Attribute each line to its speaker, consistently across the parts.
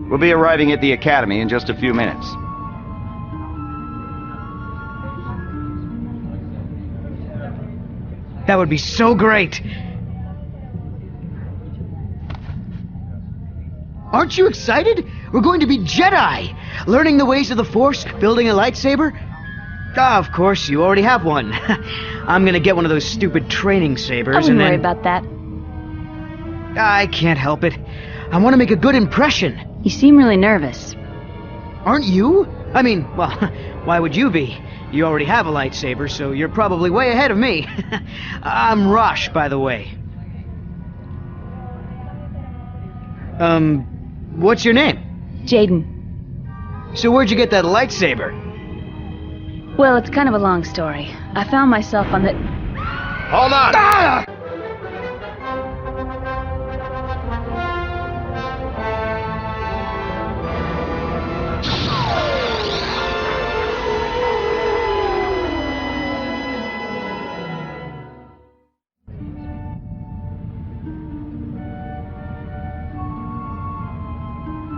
Speaker 1: We'll be arriving at the Academy in just a few minutes.
Speaker 2: That would be so great! Aren't you excited? We're going to be Jedi! Learning the ways of the Force, building a lightsaber? Ah, of course, you already have one. I'm gonna get one of those stupid training sabers
Speaker 3: I wouldn't
Speaker 2: and then...
Speaker 3: worry about that.
Speaker 2: I can't help it. I want to make a good impression.
Speaker 3: You seem really nervous.
Speaker 2: Aren't you? I mean, well, why would you be? You already have a lightsaber, so you're probably way ahead of me. I'm Rosh, by the way. What's your name?
Speaker 3: Jaden.
Speaker 2: So where'd you get that lightsaber?
Speaker 3: Well, it's kind of a long story. I found myself on the...
Speaker 1: Hold on!
Speaker 2: Ah!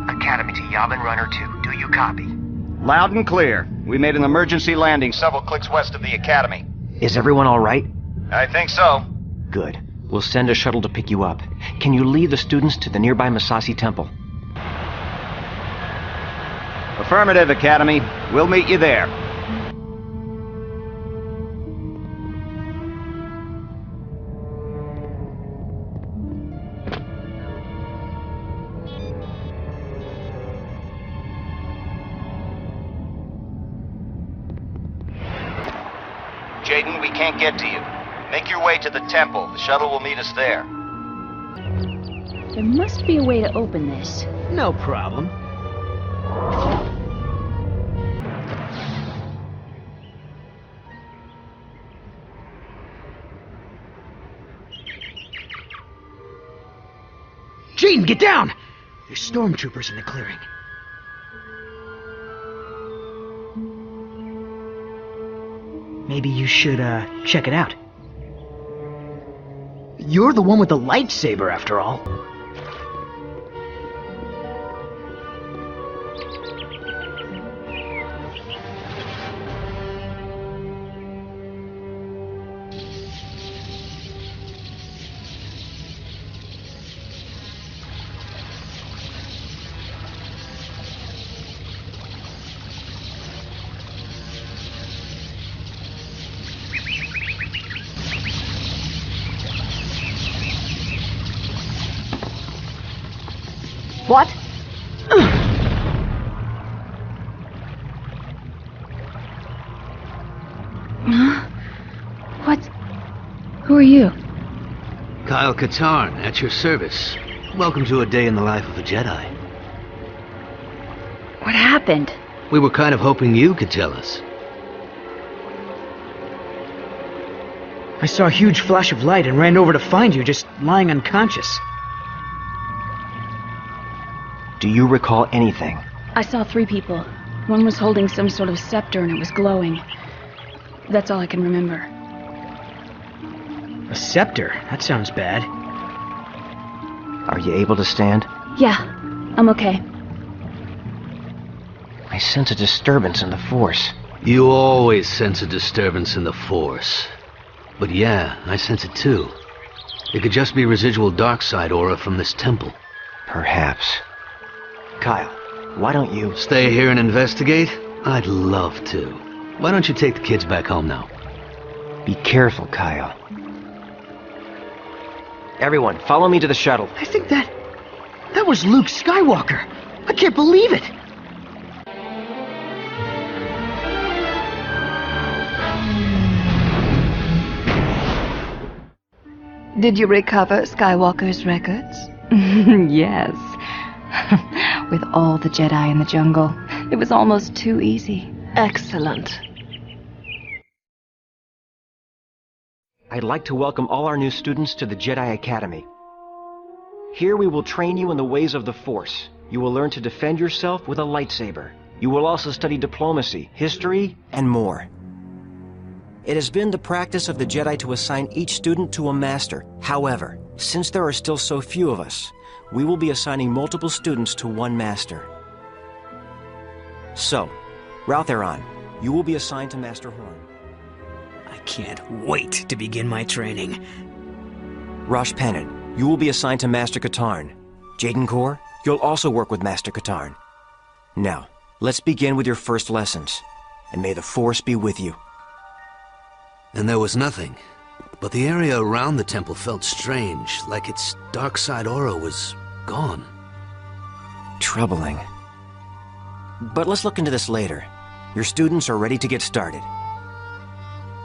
Speaker 4: Academy to Yavin Runner 2. Do you copy?
Speaker 1: Loud and clear. We made an emergency landing several clicks west of the Academy.
Speaker 4: Is everyone all right?
Speaker 1: I think so.
Speaker 4: Good. We'll send a shuttle to pick you up. Can you lead the students to the nearby Masasi Temple?
Speaker 1: Affirmative, Academy. We'll meet you there. Jaden, we can't get to you. Make your way to the temple. The shuttle will meet us there.
Speaker 3: There must be a way to open this.
Speaker 2: No problem. Gene, get down! There's stormtroopers in the clearing. Maybe you should, check it out. You're the one with the lightsaber, after all.
Speaker 3: What? What? Who are you?
Speaker 5: Kyle Katarn, at your service. Welcome to a day in the life of a Jedi.
Speaker 3: What happened?
Speaker 5: We were kind of hoping you could tell us.
Speaker 2: I saw a huge flash of light and ran over to find you just lying unconscious.
Speaker 4: Do you recall anything?
Speaker 3: I saw 3 people. One was holding some sort of scepter and it was glowing. That's all I can remember.
Speaker 2: A scepter? That sounds bad.
Speaker 4: Are you able to stand?
Speaker 3: Yeah, I'm okay.
Speaker 4: I sense a disturbance in the Force.
Speaker 5: You always sense a disturbance in the Force. But yeah, I sense it too. It could just be residual dark side aura from this temple.
Speaker 4: Perhaps. Kyle, why don't you...
Speaker 5: Stay here and investigate? I'd love to. Why don't you take the kids back home now?
Speaker 4: Be careful, Kyle. Everyone, follow me to the shuttle.
Speaker 2: I think that was Luke Skywalker. I can't believe it.
Speaker 6: Did you recover Skywalker's records? Yes. With all the Jedi in the jungle, it was almost too easy.
Speaker 7: Excellent.
Speaker 4: I'd like to welcome all our new students to the Jedi Academy. Here we will train you in the ways of the Force. You will learn to defend yourself with a lightsaber. You will also study diplomacy, history, and more. It has been the practice of the Jedi to assign each student to a master. However, since there are still so few of us, we will be assigning multiple students to one master. So, Raltheron, you will be assigned to Master Horn.
Speaker 8: I can't wait to begin my training.
Speaker 4: Rosh Panin, you will be assigned to Master Katarn. Jaden Kor, you'll also work with Master Katarn. Now, let's begin with your first lessons, and may the Force be with you.
Speaker 5: And there was nothing. But the area around the temple felt strange, like its dark side aura was gone.
Speaker 4: Troubling. But let's look into this later. Your students are ready to get started.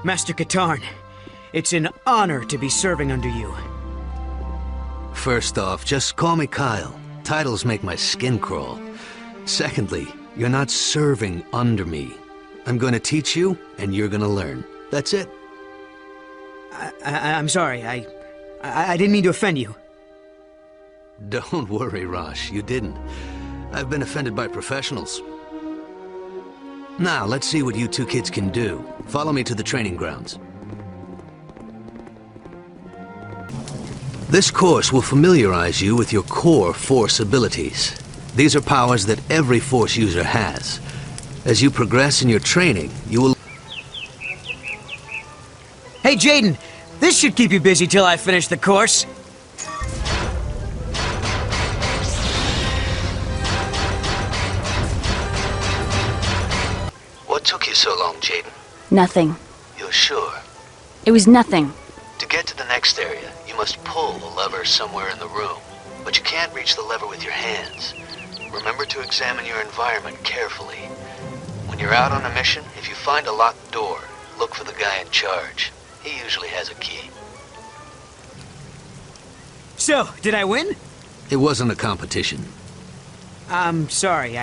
Speaker 8: Master Katarn, it's an honor to be serving under you.
Speaker 5: First off, just call me Kyle. Titles make my skin crawl. Secondly, you're not serving under me. I'm going to teach you, and you're going to learn. That's it.
Speaker 8: I'm sorry, I didn't mean to offend you.
Speaker 5: Don't worry, Rosh, you didn't. I've been offended by professionals. Now, let's see what you 2 kids can do. Follow me to the training grounds. This course will familiarize you with your core Force abilities. These are powers that every Force user has. As you progress in your training, you will...
Speaker 8: Hey, Jaden, this should keep you busy till I finish the course.
Speaker 5: What took you so long, Jaden?
Speaker 3: Nothing.
Speaker 5: You're sure?
Speaker 3: It was nothing.
Speaker 5: To get to the next area, you must pull the lever somewhere in the room. But you can't reach the lever with your hands. Remember to examine your environment carefully. When you're out on a mission, if you find a locked door, look for the guy in charge. He usually has a key.
Speaker 8: So, did I win?
Speaker 5: It wasn't a competition.
Speaker 8: I'm sorry,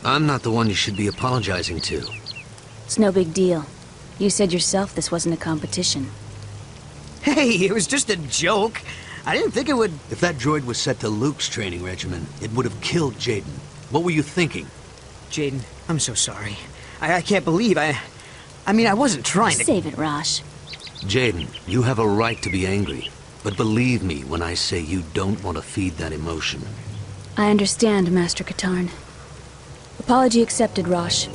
Speaker 5: I'm not the one you should be apologizing to.
Speaker 3: It's no big deal. You said yourself this wasn't a competition.
Speaker 8: Hey, it was just a joke. I didn't think it would...
Speaker 5: If that droid was set to Luke's training regimen, it would have killed Jaden. What were you thinking?
Speaker 8: Jaden, I'm so sorry. I can't believe I mean, I wasn't trying to...
Speaker 3: Save it, Rosh.
Speaker 5: Jaden, you have a right to be angry. But believe me when I say you don't want to feed that emotion.
Speaker 3: I understand, Master Katarn. Apology accepted, Rosh.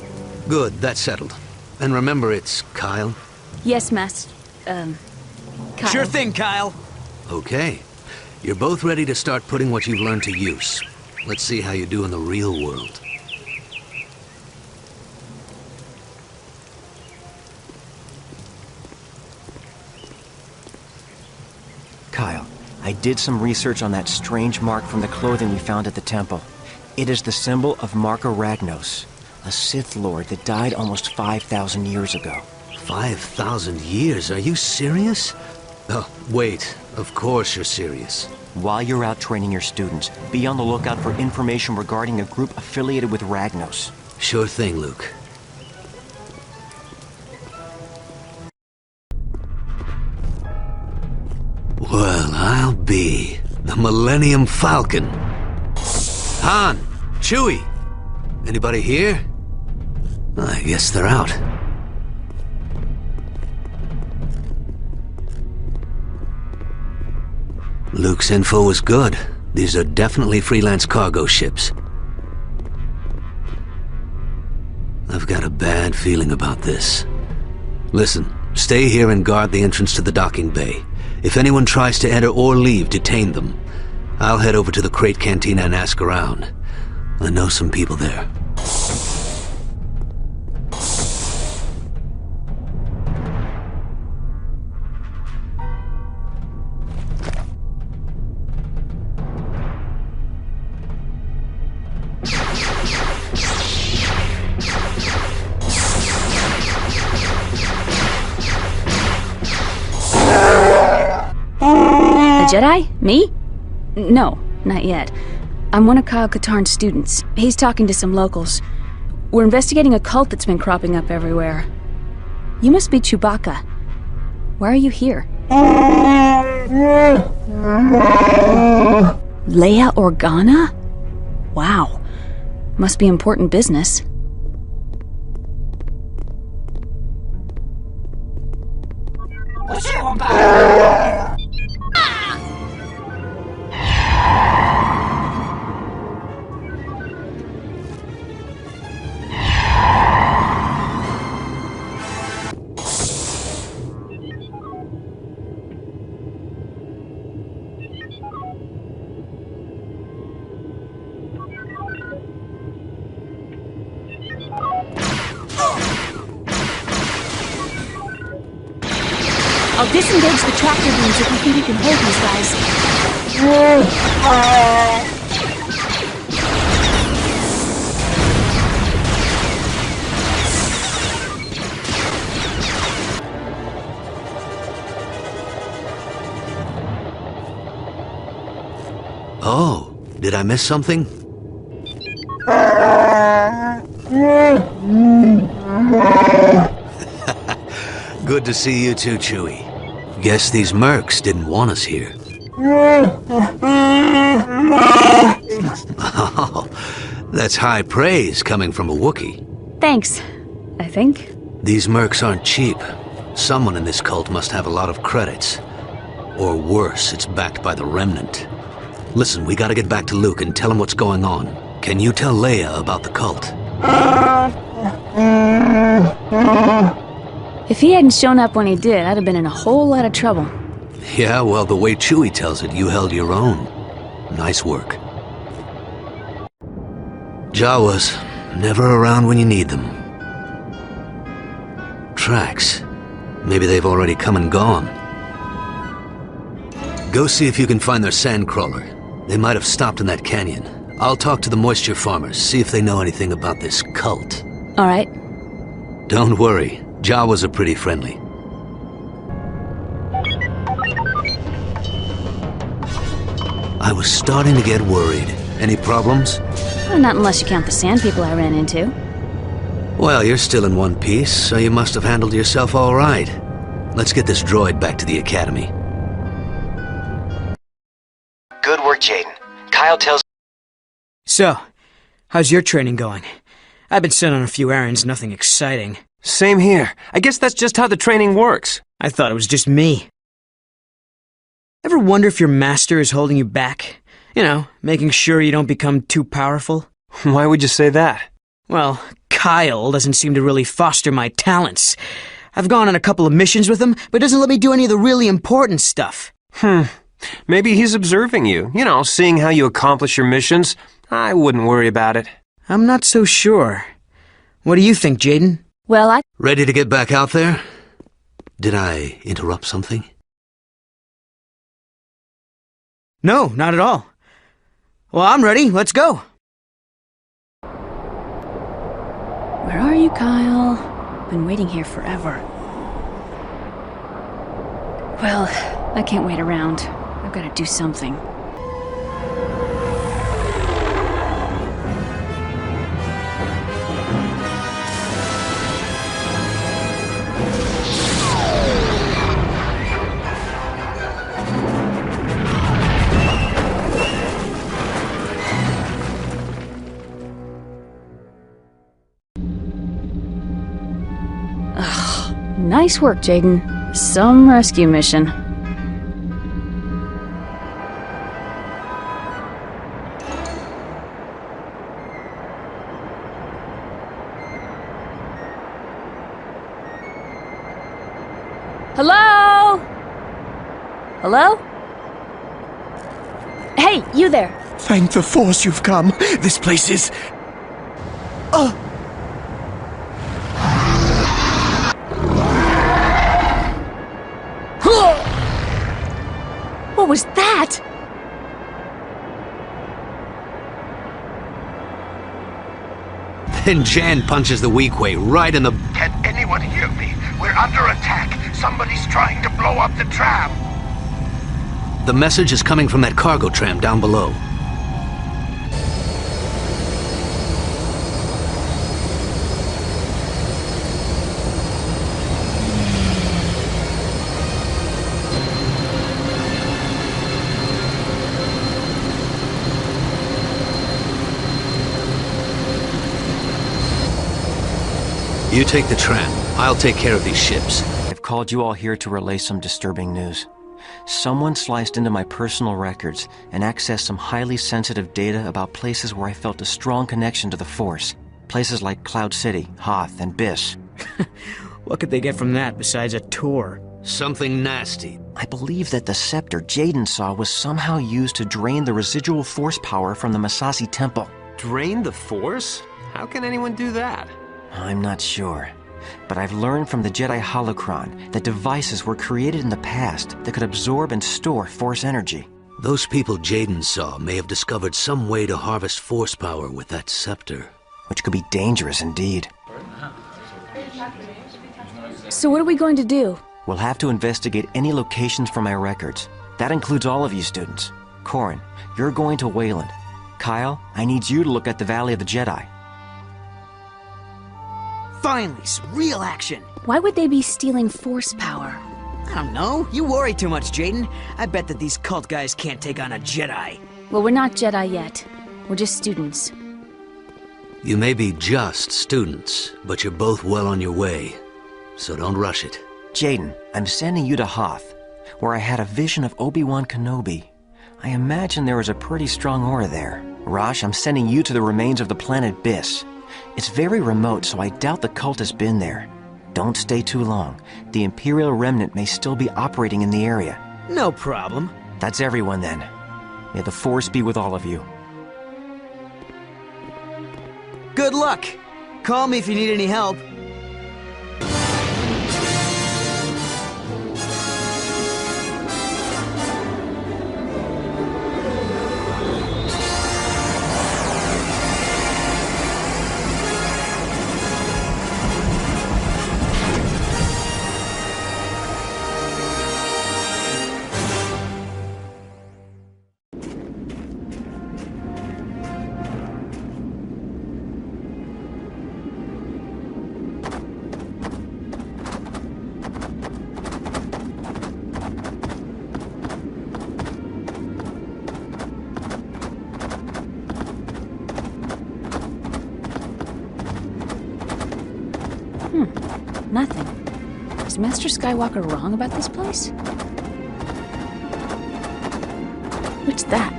Speaker 5: Good, that's settled. And remember, it's Kyle?
Speaker 3: Yes, Master... Kyle.
Speaker 8: Sure thing, Kyle.
Speaker 5: Okay. You're both ready to start putting what you've learned to use. Let's see how you do in the real world.
Speaker 4: Kyle, I did some research on that strange mark from the clothing we found at the temple. It is the symbol of Marka Ragnos, a Sith Lord that died almost 5,000 years ago.
Speaker 7: 5,000 years? Are you serious? Oh, wait. Of course you're serious.
Speaker 4: While you're out training your students, be on the lookout for information regarding a group affiliated with Ragnos.
Speaker 7: Sure thing, Luke. Well, I'll be the Millennium Falcon. Han! Chewie! Anybody here? I guess they're out. Luke's info was good. These are definitely freelance cargo ships. I've got a bad feeling about this. Listen, stay here and guard the entrance to the docking bay. If anyone tries to enter or leave, detain them. I'll head over to the Crate Cantina and ask around. I know some people there.
Speaker 3: Jedi? Me? No, not yet. I'm one of Kyle Katarn's students. He's talking to some locals. We're investigating a cult that's been cropping up everywhere. You must be Chewbacca. Why are you here? Leia Organa? Wow. Must be important business. I'll disengage the tractor beams if you think you can hold these guys.
Speaker 7: Oh, did I miss something? Good to see you too, Chewie. Guess these mercs didn't want us here. Oh, that's high praise coming from a Wookiee.
Speaker 3: Thanks, I think.
Speaker 7: These mercs aren't cheap. Someone in this cult must have a lot of credits. Or worse, it's backed by the Remnant. Listen, we gotta get back to Luke and tell him what's going on. Can you tell Leia about the cult?
Speaker 3: If he hadn't shown up when he did, I'd have been in a whole lot of trouble.
Speaker 7: Yeah, well, the way Chewie tells it, you held your own. Nice work. Jawas, never around when you need them. Tracks. Maybe they've already come and gone. Go see if you can find their sandcrawler. They might have stopped in that canyon. I'll talk to the moisture farmers, see if they know anything about this cult.
Speaker 3: All right.
Speaker 7: Don't worry. Jawas are pretty friendly. I was starting to get worried. Any problems?
Speaker 3: Well, not unless you count the sand people I ran into.
Speaker 7: Well, you're still in one piece, so you must have handled yourself all right. Let's get this droid back to the Academy.
Speaker 4: Good work, Jaden. Kyle tells...
Speaker 8: So, how's your training going? I've been sent on a few errands, nothing exciting.
Speaker 9: Same here. I guess that's just how the training works.
Speaker 8: I thought it was just me. Ever wonder if your master is holding you back? You know, making sure you don't become too powerful?
Speaker 9: Why would you say that?
Speaker 8: Well, Kyle doesn't seem to really foster my talents. I've gone on a couple of missions with him, but doesn't let me do any of the really important stuff.
Speaker 9: Maybe he's observing you. You know, seeing how you accomplish your missions. I wouldn't worry about it.
Speaker 8: I'm not so sure. What do you think, Jaden?
Speaker 3: Well,
Speaker 7: Ready to get back out there? Did I interrupt something?
Speaker 8: No, not at all. Well, I'm ready. Let's go.
Speaker 3: Where are you, Kyle? Been waiting here forever. Well, I can't wait around. I've got to do something. Nice work, Jaden. Some rescue mission. Hello? Hello? Hey, you there.
Speaker 10: Thank the Force you've come. This place is...
Speaker 3: What was that?
Speaker 7: Then Jan punches the weak way right in the...
Speaker 10: Can anyone hear me? We're under attack. Somebody's trying to blow up the tram.
Speaker 7: The message is coming from that cargo tram down below. You take the tram. I'll take care of these ships.
Speaker 4: I've called you all here to relay some disturbing news. Someone sliced into my personal records and accessed some highly sensitive data about places where I felt a strong connection to the Force. Places like Cloud City, Hoth, and Biss.
Speaker 8: What could they get from that besides a tour?
Speaker 7: Something nasty.
Speaker 4: I believe that the scepter Jaden saw was somehow used to drain the residual Force power from the Masasi Temple.
Speaker 9: Drain the Force? How can anyone do that?
Speaker 4: I'm not sure, but I've learned from the Jedi Holocron that devices were created in the past that could absorb and store Force energy.
Speaker 7: Those people Jaden saw may have discovered some way to harvest Force power with that scepter.
Speaker 4: Which could be dangerous indeed.
Speaker 3: So what are we going to do?
Speaker 4: We'll have to investigate any locations from my records. That includes all of you students. Corrin, you're going to Wayland. Kyle, I need you to look at the Valley of the Jedi.
Speaker 8: Finally, some real action.
Speaker 3: Why would they be stealing Force power?
Speaker 8: I don't know. You worry too much, Jaden. I bet that these cult guys can't take on a Jedi.
Speaker 3: Well, we're not Jedi yet. We're just students.
Speaker 7: You may be just students, but you're both well on your way. So don't rush it.
Speaker 4: Jaden, I'm sending you to Hoth, where I had a vision of Obi-Wan Kenobi. I imagine there is a pretty strong aura there. Rosh, I'm sending you to the remains of the planet Biss. It's very remote, so I doubt the cult has been there. Don't stay too long. The Imperial Remnant may still be operating in the area.
Speaker 8: No problem.
Speaker 4: That's everyone then. May the Force be with all of you.
Speaker 8: Good luck. Call me if you need any help.
Speaker 3: Nothing. Is Master Skywalker wrong about this place? What's that?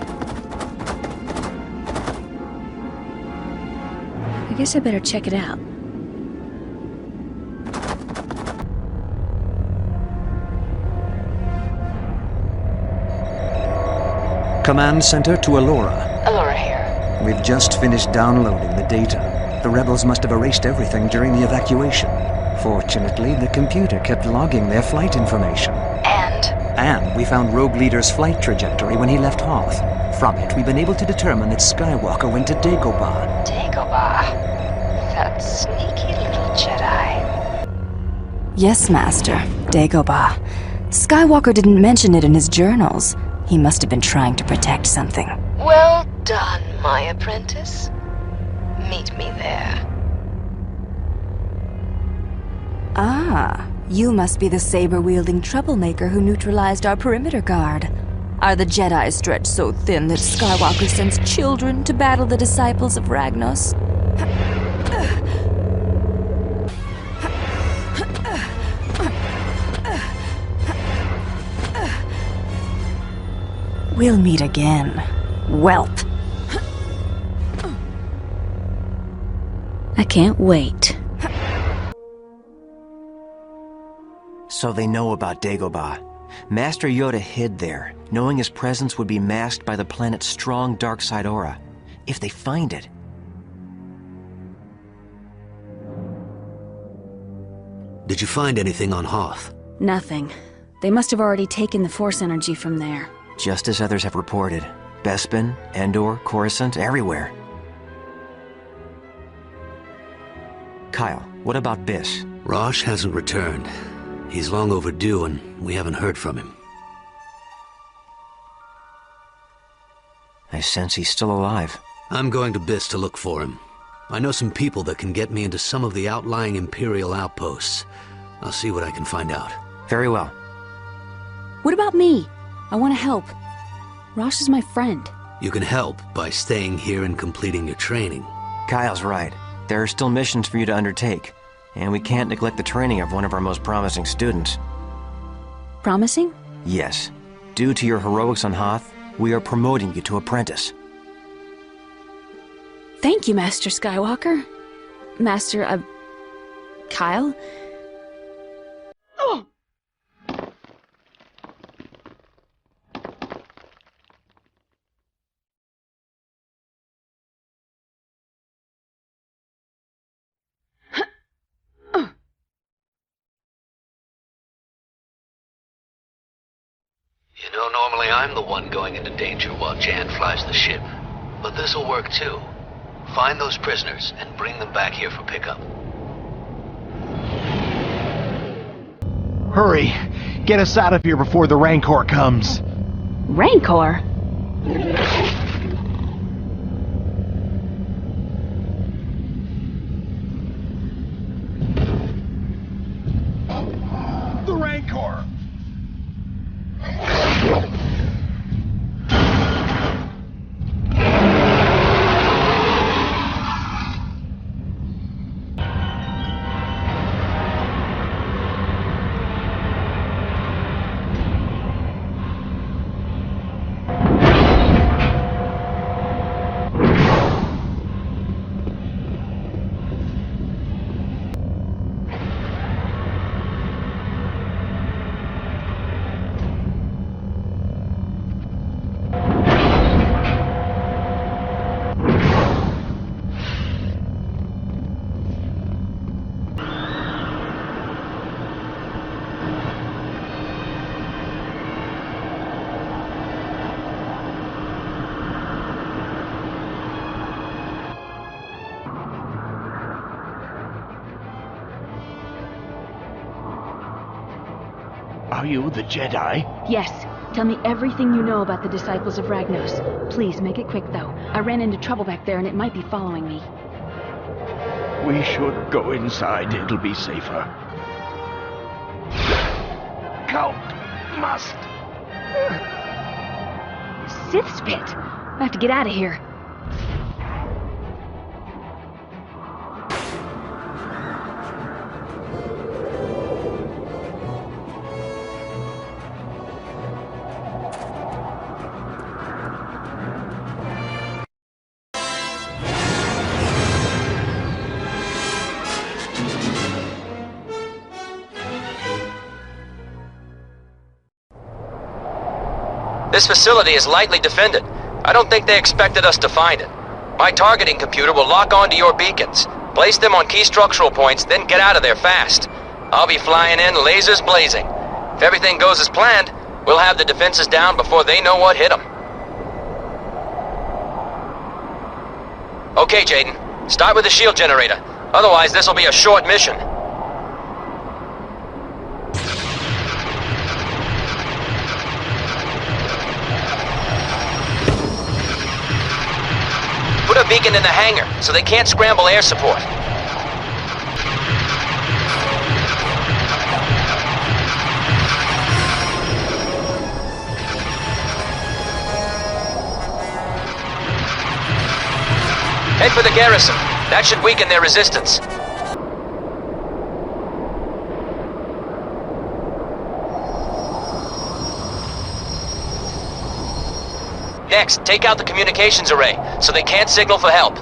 Speaker 3: I guess I better check it out.
Speaker 11: Command Center to Allura.
Speaker 12: Allura here.
Speaker 11: We've just finished downloading the data. The rebels must have erased everything during the evacuation. Fortunately, the computer kept logging their flight information. And we found Rogue Leader's flight trajectory when he left Hoth. From it, we've been able to determine that Skywalker went to Dagobah.
Speaker 6: Dagobah. That sneaky little Jedi. Yes, Master. Dagobah. Skywalker didn't mention it in his journals. He must have been trying to protect something. Well done, my apprentice. Meet me there. Ah, you must be the saber-wielding troublemaker who neutralized our perimeter guard. Are the Jedi stretched so thin that Skywalker sends children to battle the disciples of Ragnos? We'll meet again, whelp.
Speaker 3: I can't wait.
Speaker 4: So they know about Dagobah. Master Yoda hid there, knowing his presence would be masked by the planet's strong dark side aura. If they find it...
Speaker 7: Did you find anything on Hoth?
Speaker 3: Nothing. They must have already taken the Force energy from there.
Speaker 4: Just as others have reported. Bespin, Endor, Coruscant, everywhere. Kyle, what about Biss?
Speaker 7: Rosh hasn't returned. He's long overdue and we haven't heard from him.
Speaker 4: I sense he's still alive.
Speaker 7: I'm going to Biss to look for him. I know some people that can get me into some of the outlying Imperial outposts. I'll see what I can find out.
Speaker 4: Very well.
Speaker 3: What about me? I want to help. Rosh is my friend.
Speaker 7: You can help by staying here and completing your training.
Speaker 4: Kyle's right. There are still missions for you to undertake, and we can't neglect the training of one of our most promising students.
Speaker 3: Promising?
Speaker 4: Yes. Due to your heroics on Hoth, we are promoting you to apprentice.
Speaker 3: Thank you, Master Skywalker. Master, Kyle? Oh!
Speaker 5: You know, normally I'm the one going into danger while Jan flies the ship. But this'll work too. Find those prisoners and bring them back here for pickup.
Speaker 10: Hurry! Get us out of here before the Rancor comes.
Speaker 3: Rancor?
Speaker 10: The Rancor! Are you the Jedi?
Speaker 3: Yes. Tell me everything you know about the Disciples of Ragnos. Please, make it quick, though. I ran into trouble back there and it might be following me.
Speaker 10: We should go inside. It'll be safer. Count must.
Speaker 3: Sith's pit. I have to get out of here.
Speaker 12: This facility is lightly defended. I don't think they expected us to find it. My targeting computer will lock onto your beacons. Place them on key structural points, then get out of there fast. I'll be flying in, lasers blazing. If everything goes as planned, We'll have the defenses down before they know what hit them. Okay, Jaden. Start with the shield generator. Otherwise, this'll be a short mission. Put a beacon in the hangar, so they can't scramble air support. Head for the garrison. That should weaken their resistance. Next, take out the communications array, so they can't signal for help.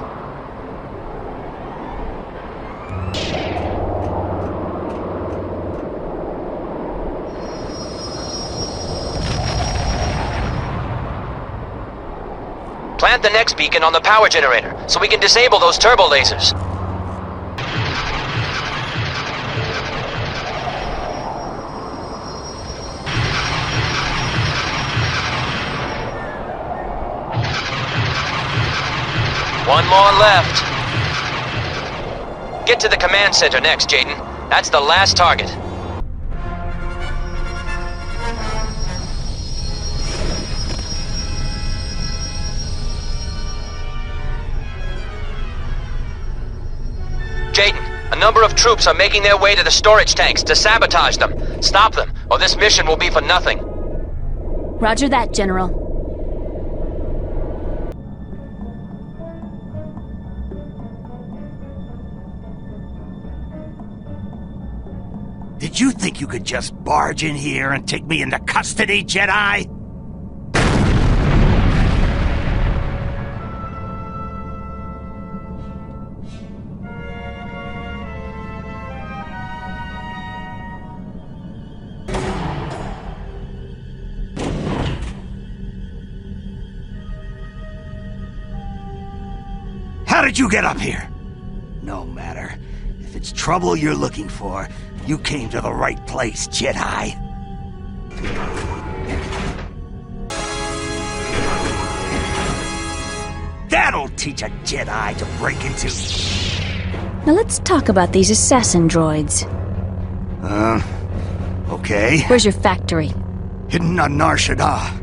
Speaker 12: Plant the next beacon on the power generator, so we can disable those turbo lasers. One more left. Get to the command center next, Jaden. That's the last target. Jaden, a number of troops are making their way to the storage tanks to sabotage them. Stop them, or this mission will be for nothing.
Speaker 3: Roger that, General.
Speaker 10: Did you think you could just barge in here and take me into custody, Jedi? How did you get up here? No matter. If it's trouble you're looking for, you came to the right place, Jedi. That'll teach a Jedi to break into...
Speaker 3: Now let's talk about these assassin droids.
Speaker 10: Okay.
Speaker 3: Where's your factory?
Speaker 10: Hidden on Nar Shaddaa.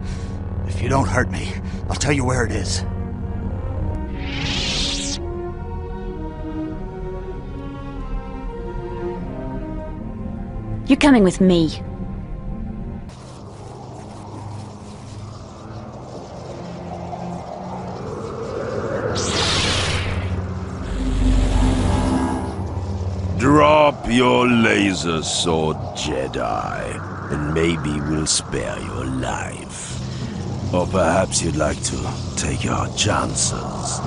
Speaker 10: If you don't hurt me, I'll tell you where it is.
Speaker 3: You're coming with me.
Speaker 13: Drop your laser sword, Jedi, and maybe we'll spare your life. Or perhaps you'd like to take your chances.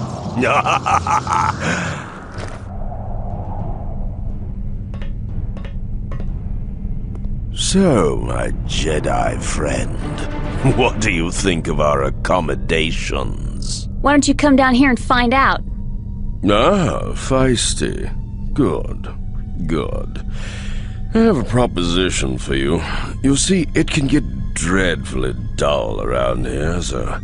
Speaker 13: So, my Jedi friend, what do you think of our accommodations?
Speaker 3: Why don't you come down here and find out?
Speaker 13: Ah, feisty. Good. Good. I have a proposition for you. You see, it can get dreadfully dull around here, so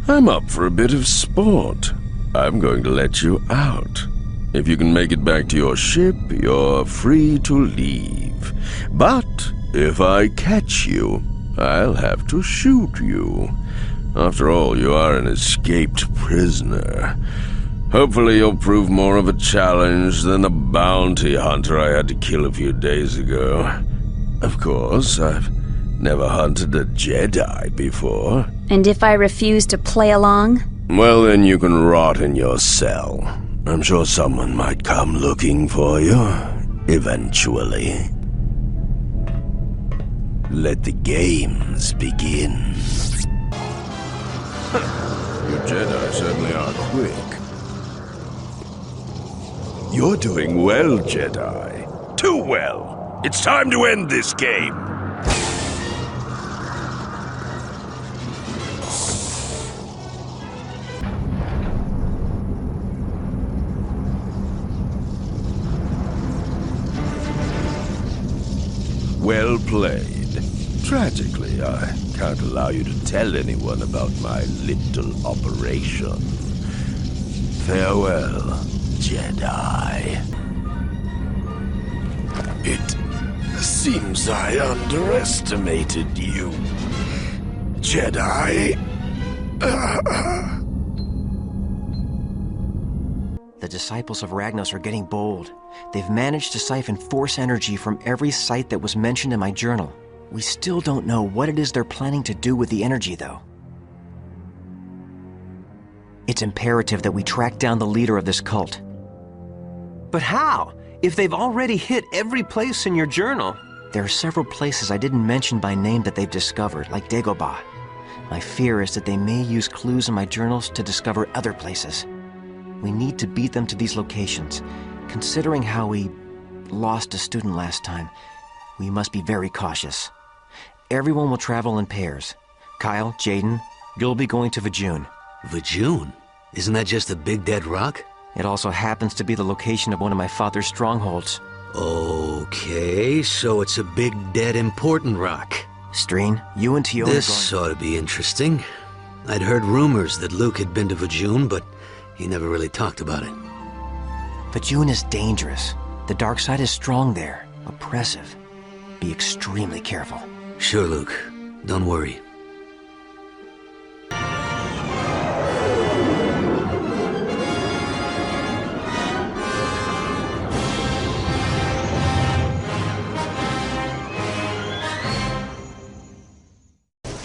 Speaker 13: I'm up for a bit of sport. I'm going to let you out. If you can make it back to your ship, you're free to leave. But if I catch you, I'll have to shoot you. After all, you are an escaped prisoner. Hopefully you'll prove more of a challenge than the bounty hunter I had to kill a few days ago. Of course, I've never hunted a Jedi before.
Speaker 3: And if I refuse to play along?
Speaker 13: Well, then you can rot in your cell. I'm sure someone might come looking for you, eventually. Let the games begin. You Jedi certainly are quick. You're doing well, Jedi. Too well. It's time to end this game. Well played. Tragically, I can't allow you to tell anyone about my little operation. Farewell, Jedi. It seems I underestimated you, Jedi.
Speaker 11: The disciples of Ragnos are getting bold. They've managed to siphon Force energy from every site that was mentioned in my journal. We still don't know what it is they're planning to do with the energy, though. It's imperative that we track down the leader of this cult.
Speaker 9: But how? If they've already hit every place in your journal.
Speaker 11: There are several places I didn't mention by name that they've discovered, like Dagobah. My fear is that they may use clues in my journals to discover other places. We need to beat them to these locations. Considering how we lost a student last time, we must be very cautious. Everyone will travel in pairs. Kyle, Jaden, you'll be going to Vijun.
Speaker 7: Vijun? Isn't that just a big dead rock?
Speaker 11: It also happens to be the location of one of my father's strongholds.
Speaker 7: Okay, so it's a big, dead, important rock.
Speaker 11: Streen, you and Tio
Speaker 7: This ought to be interesting. I'd heard rumors that Luke had been to Vijun, but he never really talked about it.
Speaker 11: Vijun is dangerous. The dark side is strong there, oppressive. Be extremely careful.
Speaker 7: Sure, Luke. Don't worry.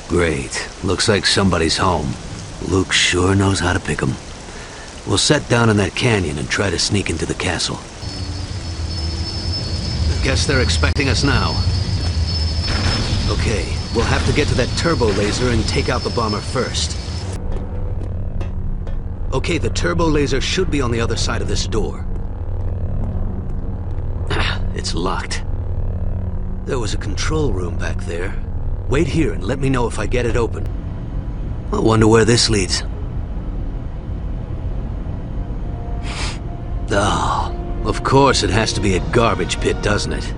Speaker 7: Great. Looks like somebody's home. Luke sure knows how to pick 'em. We'll set down in that canyon and try to sneak into the castle. Guess they're expecting us now. Okay, we'll have to get to that turbo laser and take out the bomber first. Okay, the turbo laser should be on the other side of this door. It's locked. There was a control room back there. Wait here and let me know if I get it open. I wonder where this leads. Oh, of course it has to be a garbage pit, doesn't it?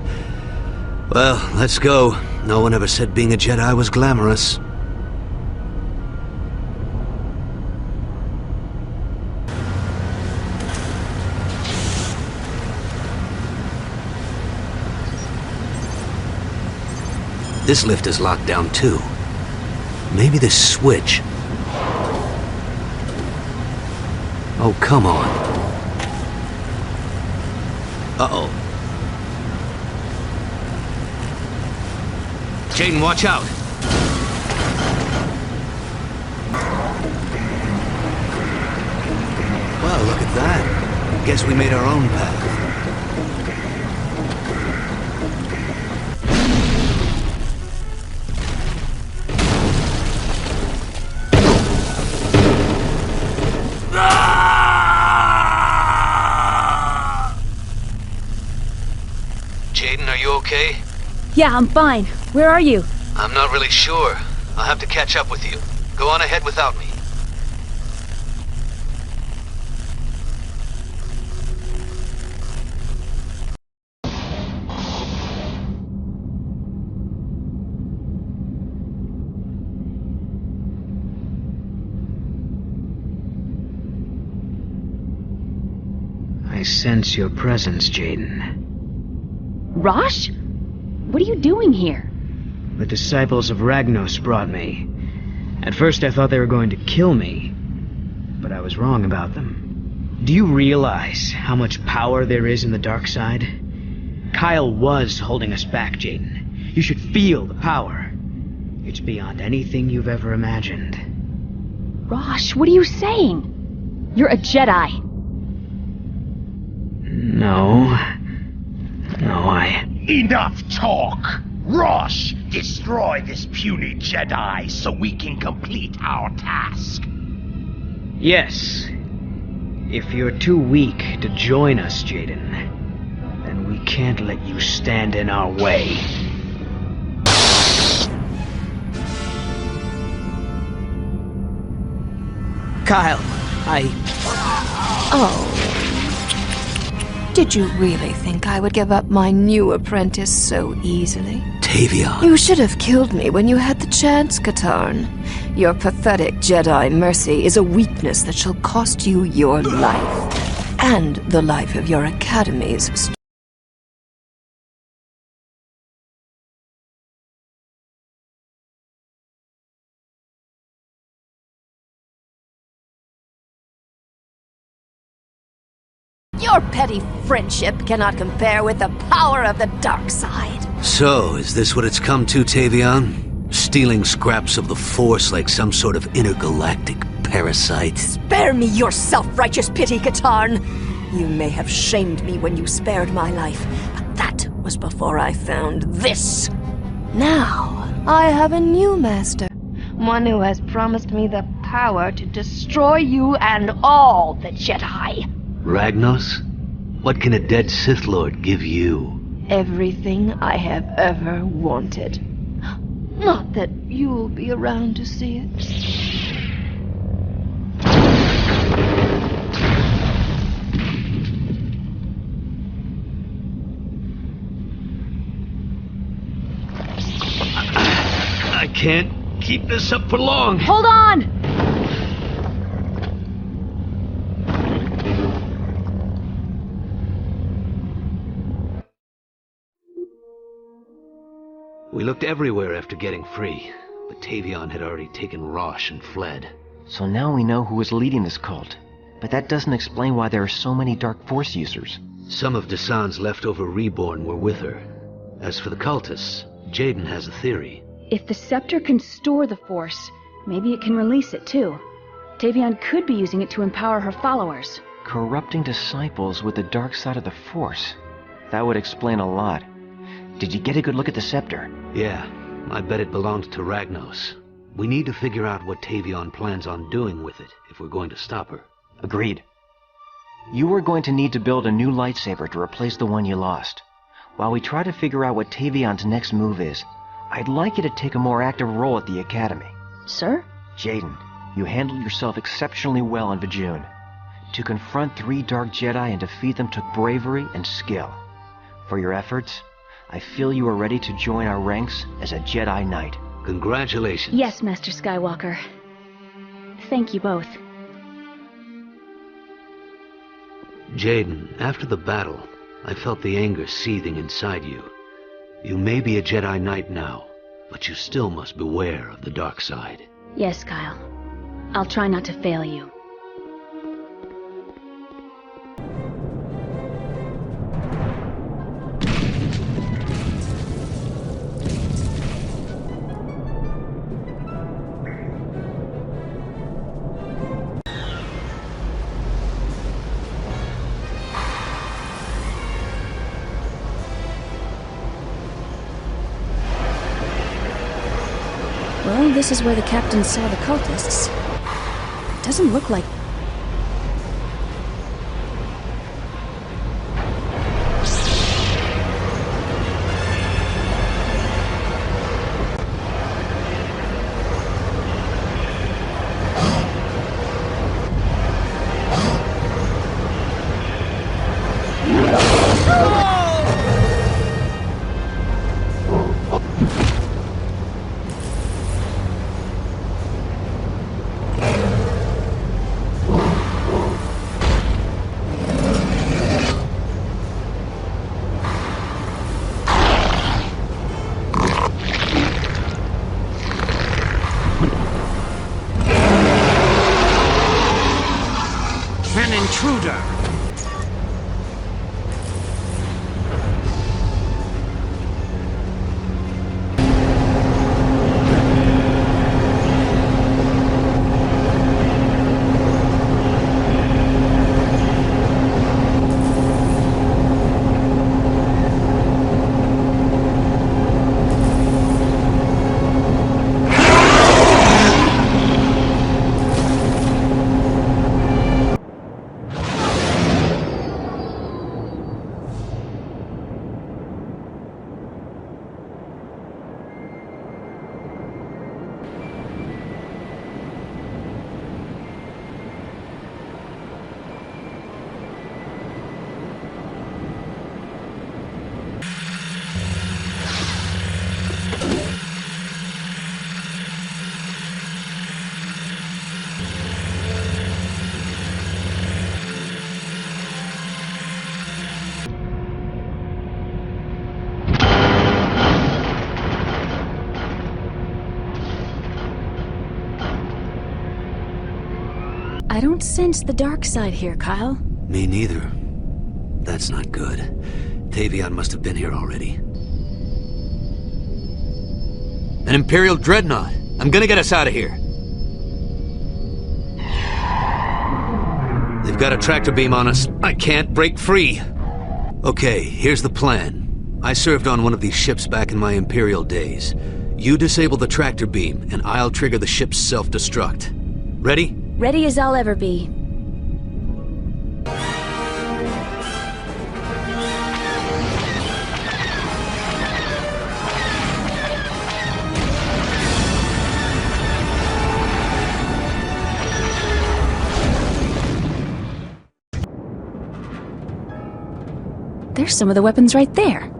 Speaker 7: Well, let's go. No one ever said being a Jedi was glamorous. This lift is locked down too. Maybe this switch. Oh, come on. Uh-oh. Jaden, watch out! Wow, look at that. Guess we made our own path. Jaden, are you okay?
Speaker 3: Yeah, I'm fine. Where are you?
Speaker 7: I'm not really sure. I'll have to catch up with you. Go on ahead without me.
Speaker 2: I sense your presence, Jaden.
Speaker 3: Rosh? What are you doing here?
Speaker 2: The disciples of Ragnos brought me. At first I thought they were going to kill me, but I was wrong about them. Do you realize how much power there is in the dark side? Kyle was holding us back, Jaden. You should feel the power. It's beyond anything you've ever imagined.
Speaker 3: Rosh, what are you saying? You're a Jedi.
Speaker 2: No,
Speaker 10: Enough talk! Rosh, destroy this puny Jedi so we can complete our task.
Speaker 2: Yes. If you're too weak to join us, Jaden, then we can't let you stand in our way.
Speaker 8: Kyle,
Speaker 3: Oh.
Speaker 6: Did you really think I would give up my new apprentice so easily?
Speaker 7: Tavion.
Speaker 6: You should have killed me when you had the chance, Katarn. Your pathetic Jedi mercy is a weakness that shall cost you your life. And the life of your Academy's students. Your petty friendship cannot compare with the power of the dark side.
Speaker 7: So, is this what it's come to, Tavion? Stealing scraps of the Force like some sort of intergalactic parasite?
Speaker 6: Spare me your self-righteous pity, Katarn. You may have shamed me when you spared my life, but that was before I found this. Now, I have a new master. One who has promised me the power to destroy you and all the Jedi.
Speaker 7: Ragnos? What can a dead Sith Lord give you?
Speaker 6: Everything I have ever wanted. Not that you'll be around to see it.
Speaker 7: I can't keep this up for long.
Speaker 3: Hold on!
Speaker 7: We looked everywhere after getting free, but Tavion had already taken Rosh and fled.
Speaker 11: So now we know who was leading this cult. But that doesn't explain why there are so many Dark Force users.
Speaker 7: Some of Desan's leftover Reborn were with her. As for the cultists, Jaden has a theory.
Speaker 3: If the scepter can store the Force, maybe it can release it too. Tavion could be using it to empower her followers.
Speaker 11: Corrupting disciples with the dark side of the Force. That would explain a lot. Did you get a good look at the scepter?
Speaker 7: Yeah, I bet it belongs to Ragnos. We need to figure out what Tavion plans on doing with it if we're going to stop her.
Speaker 11: Agreed. You are going to need to build a new lightsaber to replace the one you lost. While we try to figure out what Tavion's next move is, I'd like you to take a more active role at the Academy.
Speaker 3: Sir?
Speaker 11: Jaden, you handled yourself exceptionally well on Vijun. To confront 3 Dark Jedi and defeat them took bravery and skill. For your efforts, I feel you are ready to join our ranks as a Jedi Knight.
Speaker 7: Congratulations.
Speaker 3: Yes, Master Skywalker. Thank you both.
Speaker 7: Jaden, after the battle, I felt the anger seething inside you. You may be a Jedi Knight now, but you still must beware of the dark side.
Speaker 3: Yes, Kyle. I'll try not to fail you. Well, this is where the captain saw the cultists. It doesn't look like...
Speaker 10: Intruder!
Speaker 3: I don't sense the dark side here, Kyle.
Speaker 7: Me neither. That's not good. Tavion must have been here already. An Imperial Dreadnought! I'm gonna get us out of here! They've got a tractor beam on us. I can't break free! Okay, here's the plan. I served on one of these ships back in my Imperial days. You disable the tractor beam, and I'll trigger the ship's self-destruct. Ready?
Speaker 3: Ready as I'll ever be. There's some of the weapons right there.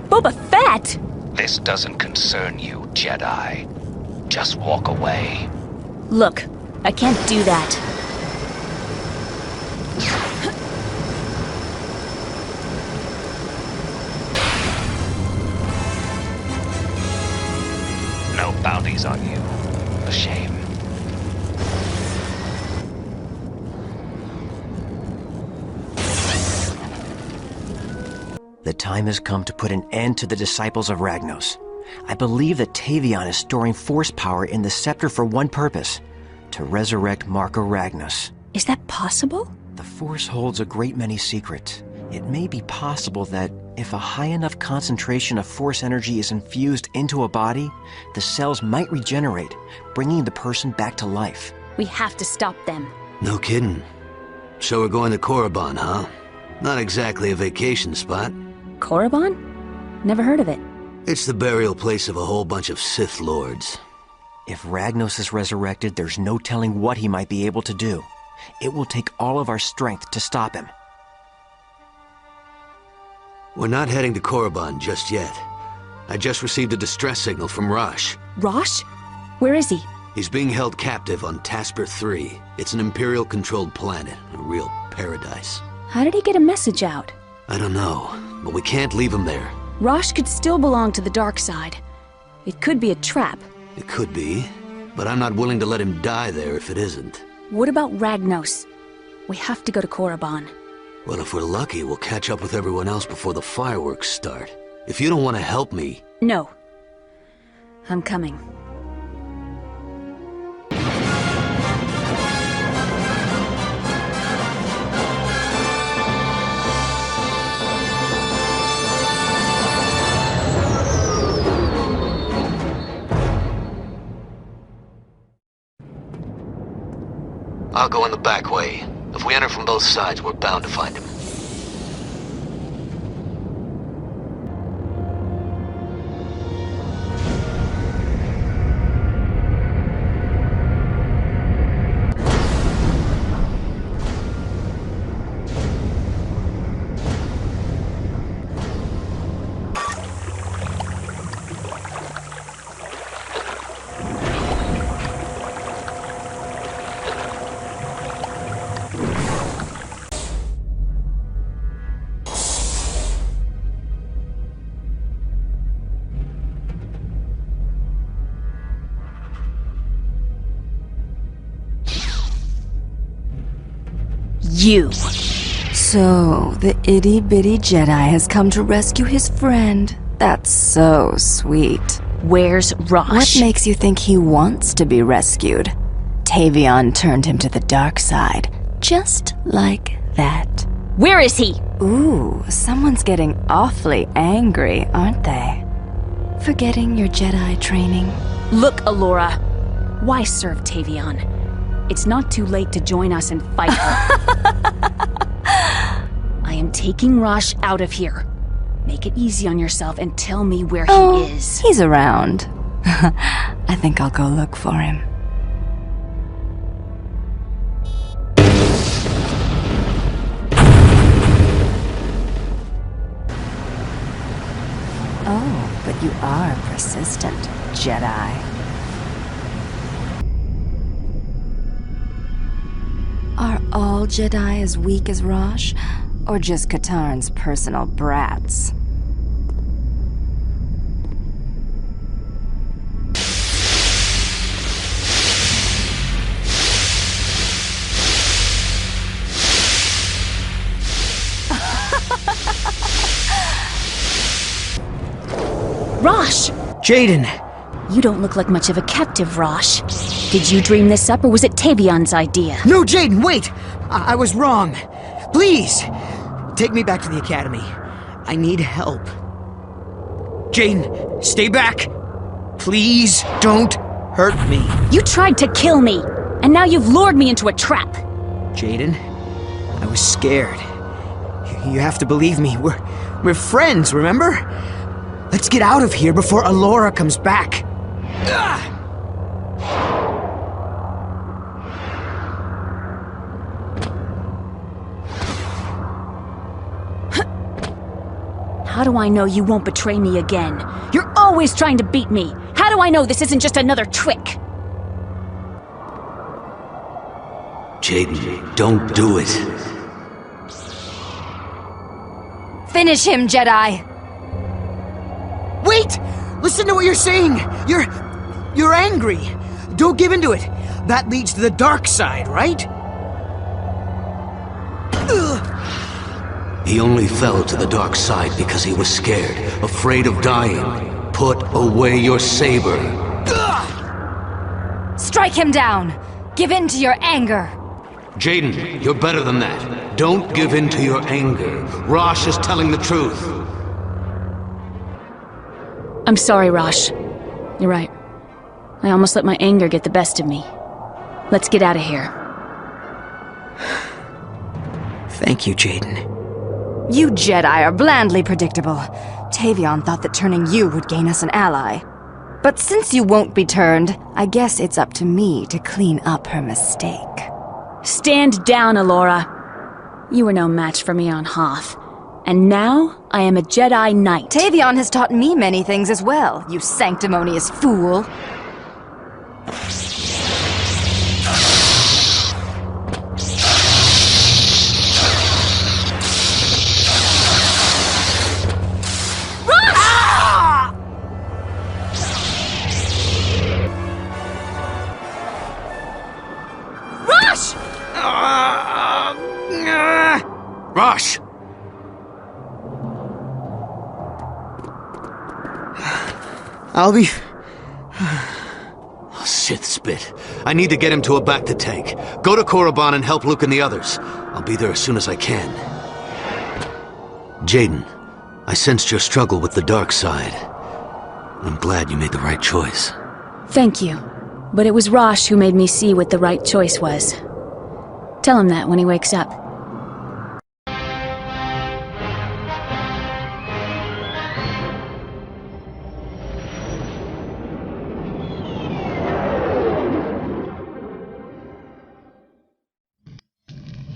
Speaker 3: Boba Fett!
Speaker 14: This doesn't concern you, Jedi. Just walk away.
Speaker 3: Look, I can't do that.
Speaker 14: No bounties on you. A shame.
Speaker 11: The time has come to put an end to the Disciples of Ragnos. I believe that Tavion is storing force power in the scepter for one purpose: to resurrect Marco Ragnos.
Speaker 3: Is that possible?
Speaker 11: The Force holds a great many secrets. It may be possible that if a high enough concentration of Force energy is infused into a body, the cells might regenerate, bringing the person back to life.
Speaker 3: We have to stop them.
Speaker 7: No kidding. So we're going to Korriban, huh? Not exactly a vacation spot.
Speaker 3: Korriban? Never heard of it.
Speaker 7: It's the burial place of a whole bunch of Sith Lords.
Speaker 11: If Ragnos is resurrected, there's no telling what he might be able to do. It will take all of our strength to stop him.
Speaker 7: We're not heading to Korriban just yet. I just received a distress signal from Rosh.
Speaker 3: Rosh? Where is he?
Speaker 7: He's being held captive on Aspyr 3. It's an Imperial-controlled planet, a real paradise.
Speaker 3: How did he get a message out?
Speaker 7: I don't know, but we can't leave him there.
Speaker 3: Rosh could still belong to the dark side. It could be a trap.
Speaker 7: It could be, but I'm not willing to let him die there if it isn't.
Speaker 3: What about Ragnos? We have to go to Korriban.
Speaker 7: Well, if we're lucky, we'll catch up with everyone else before the fireworks start. If you don't want to help me...
Speaker 3: No. I'm coming.
Speaker 7: I'll go in the back way. If we enter from both sides, we're bound to find him.
Speaker 3: You.
Speaker 6: So, the itty-bitty Jedi has come to rescue his friend. That's so sweet.
Speaker 3: Where's Rosh?
Speaker 6: What makes you think he wants to be rescued? Tavion turned him to the dark side, just like that.
Speaker 3: Where is he?
Speaker 6: Ooh, someone's getting awfully angry, aren't they? Forgetting your Jedi training?
Speaker 3: Look, Alora. Why serve Tavion? It's not too late to join us and fight her. I am taking Rosh out of here. Make it easy on yourself and tell me where he is.
Speaker 6: He's around. I I think I'll go look for him. Oh, but you are persistent, Jedi. Are all Jedi as weak as Rosh, or just Katarn's personal brats?
Speaker 3: Rosh!
Speaker 8: Jaden!
Speaker 3: You don't look like much of a captive, Rosh. Did you dream this up, or was it Tavion's idea?
Speaker 8: No, Jaden, wait! I was wrong. Please! Take me back to the Academy. I need help. Jaden, stay back! Please don't hurt me.
Speaker 3: You tried to kill me, and now you've lured me into a trap.
Speaker 8: Jaden, I was scared. You have to believe me. We're friends, remember? Let's get out of here before Alora comes back.
Speaker 3: How do I know you won't betray me again? You're always trying to beat me. How do I know this isn't just another trick?
Speaker 7: Jaden, don't do it.
Speaker 6: Finish him, Jedi!
Speaker 8: Wait! Listen to what you're saying! You're angry! Don't give in to it! That leads to the dark side, right?
Speaker 7: He only fell to the dark side because he was scared, afraid of dying. Put away your saber.
Speaker 6: Strike him down! Give in to your anger!
Speaker 7: Jaden, you're better than that. Don't give in to your anger. Rosh is telling the truth.
Speaker 3: I'm sorry, Rosh. You're right. I almost let my anger get the best of me. Let's get out of here.
Speaker 8: Thank you, Jaden.
Speaker 6: You Jedi are blandly predictable. Tavion thought that turning you would gain us an ally. But since you won't be turned, I guess it's up to me to clean up her mistake.
Speaker 3: Stand down, Alora. You were no match for me on Hoth. And now, I am a Jedi Knight.
Speaker 6: Tavion has taught me many things as well, you sanctimonious fool.
Speaker 7: Rosh!
Speaker 8: I'll be...
Speaker 7: Sith spit. I need to get him to a bacta tank. Go to Korriban and help Luke and the others. I'll be there as soon as I can. Jaden, I sensed your struggle with the dark side. I'm glad you made the right choice.
Speaker 3: Thank you. But it was Rosh who made me see what the right choice was. Tell him that when he wakes up.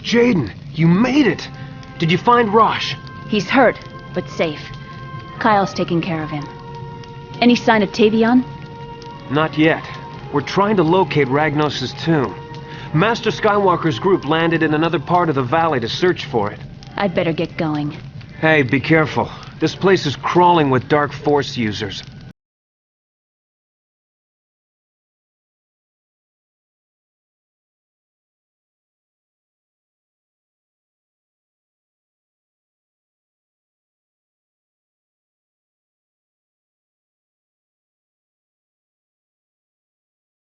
Speaker 4: Jaden, you made it! Did you find Rosh?
Speaker 3: He's hurt, but safe. Kyle's taking care of him. Any sign of Tavion?
Speaker 4: Not yet. We're trying to locate Ragnos' tomb. Master Skywalker's group landed in another part of the valley to search for it.
Speaker 3: I'd better get going.
Speaker 4: Hey, be careful. This place is crawling with Dark Force users.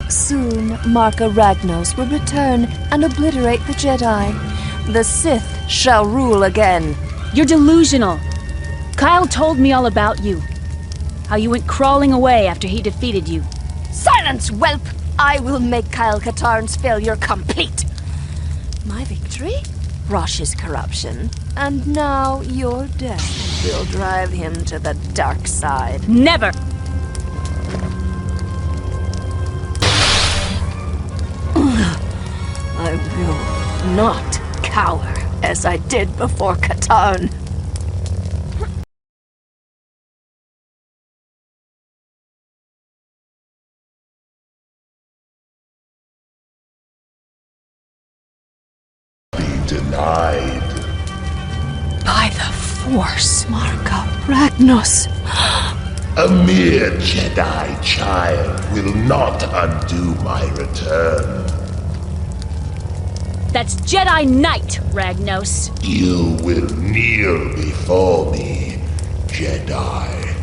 Speaker 15: Soon, Marka Ragnos will return and obliterate the Jedi. The Sith shall rule again.
Speaker 3: You're delusional. Kyle told me all about you. How you went crawling away after he defeated you.
Speaker 15: Silence, whelp! I will make Kyle Katarn's failure complete. My victory? Rosh's corruption. And now your death will drive him to the dark side.
Speaker 3: Never!
Speaker 15: not cower as I did before Katarn.
Speaker 16: Denied.
Speaker 15: By the Force, Marka Ragnos.
Speaker 16: A mere Jedi child will not undo my return.
Speaker 3: That's Jedi Knight, Ragnos.
Speaker 16: You will kneel before me, Jedi.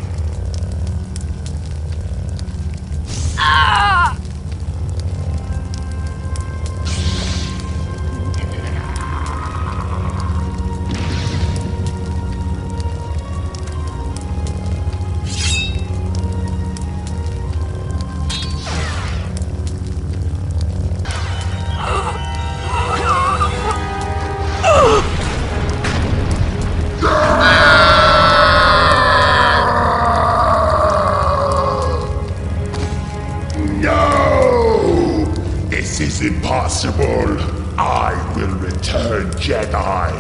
Speaker 15: Ah!
Speaker 16: This is impossible. I will return, Jedi.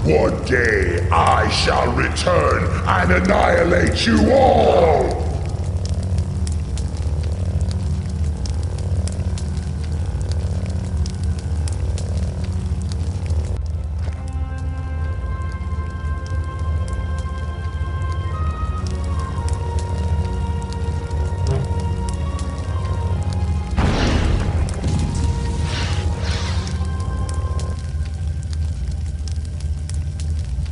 Speaker 16: One day I shall return and annihilate you all!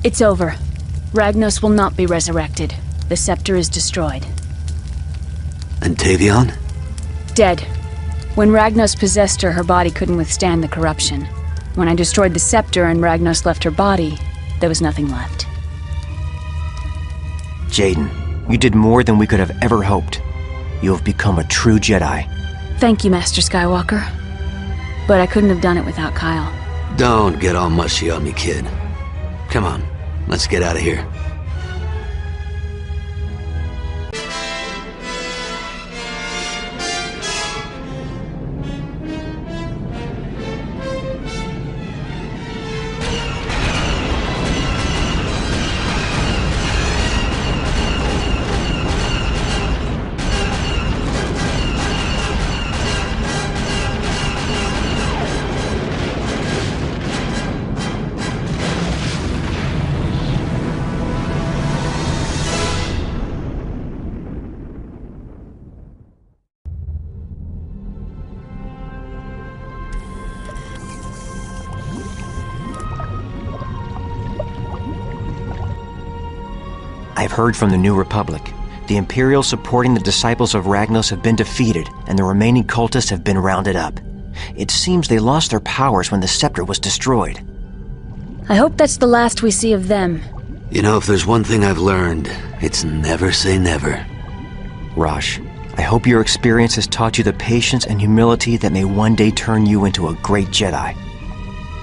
Speaker 3: It's over. Ragnos will not be resurrected. The scepter is destroyed.
Speaker 7: And Tavion?
Speaker 3: Dead. When Ragnos possessed her, her body couldn't withstand the corruption. When I destroyed the scepter and Ragnos left her body, there was nothing left.
Speaker 11: Jaden, you did more than we could have ever hoped. You have become a true Jedi.
Speaker 3: Thank you, Master Skywalker. But I couldn't have done it without Kyle.
Speaker 7: Don't get all mushy on me, kid. Come on, let's get out of here.
Speaker 11: I've heard from the New Republic. The Imperials supporting the disciples of Ragnos have been defeated, and the remaining cultists have been rounded up. It seems they lost their powers when the scepter was destroyed.
Speaker 3: I hope that's the last we see of them.
Speaker 7: You know, if there's one thing I've learned, it's never say never.
Speaker 11: Rosh, I hope your experience has taught you the patience and humility that may one day turn you into a great Jedi.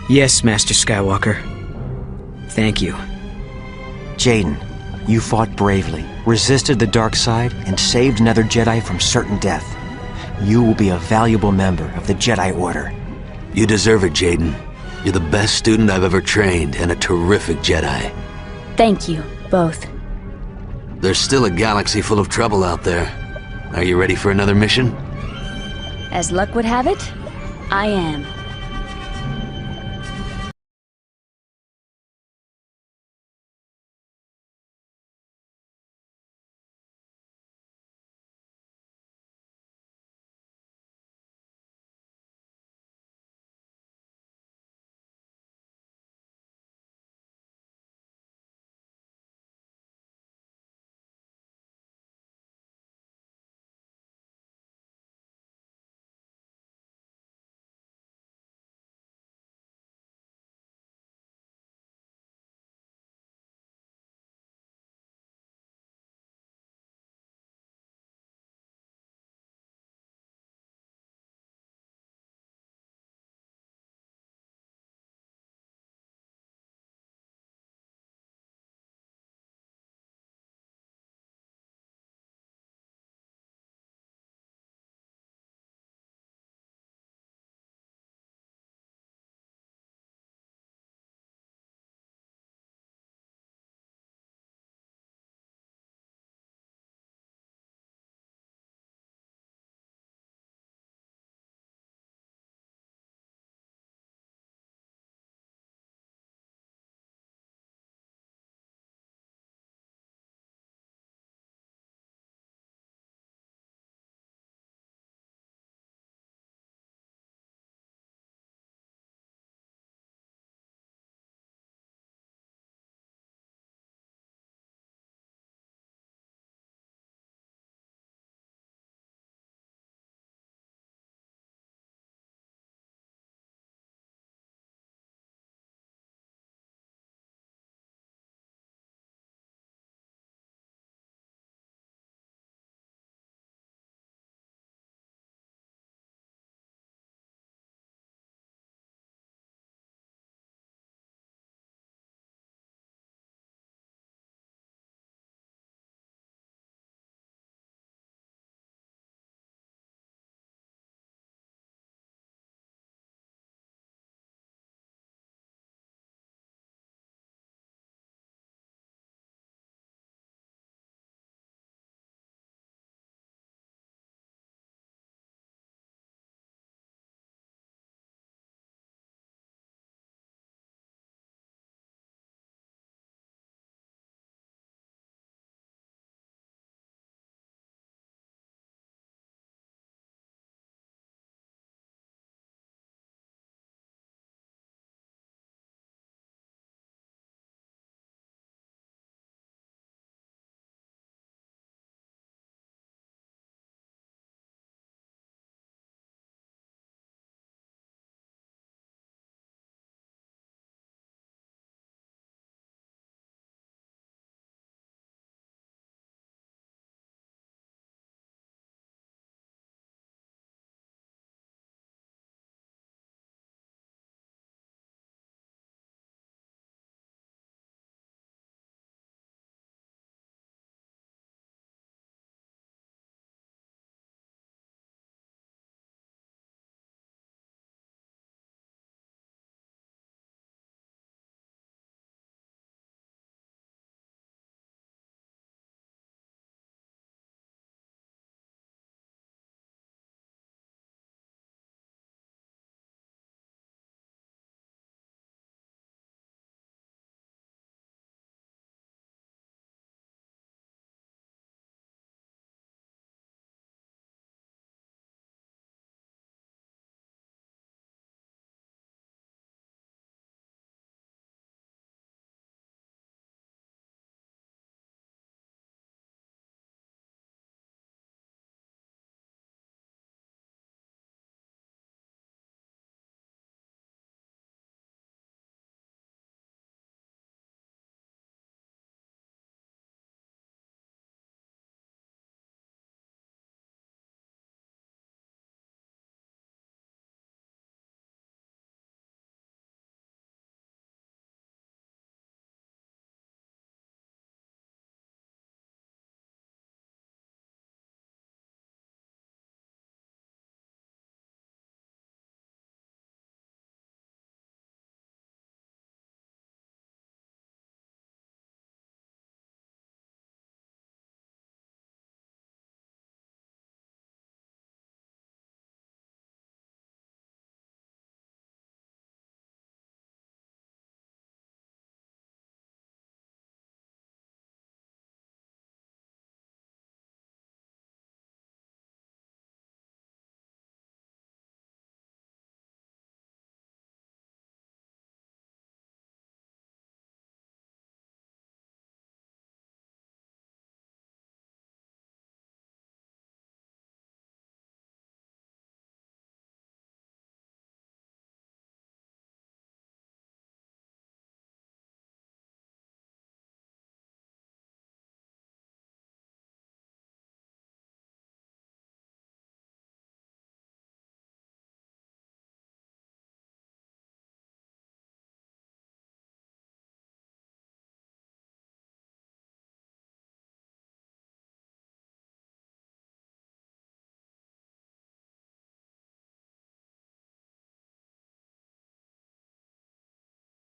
Speaker 2: Yes, Master Skywalker. Thank you.
Speaker 11: Jaden, you fought bravely, resisted the dark side, and saved another Jedi from certain death. You will be a valuable member of the Jedi Order.
Speaker 7: You deserve it, Jaden. You're the best student I've ever trained, and a terrific Jedi.
Speaker 3: Thank you, both.
Speaker 7: There's still a galaxy full of trouble out there. Are you ready for another mission?
Speaker 3: As luck would have it, I am.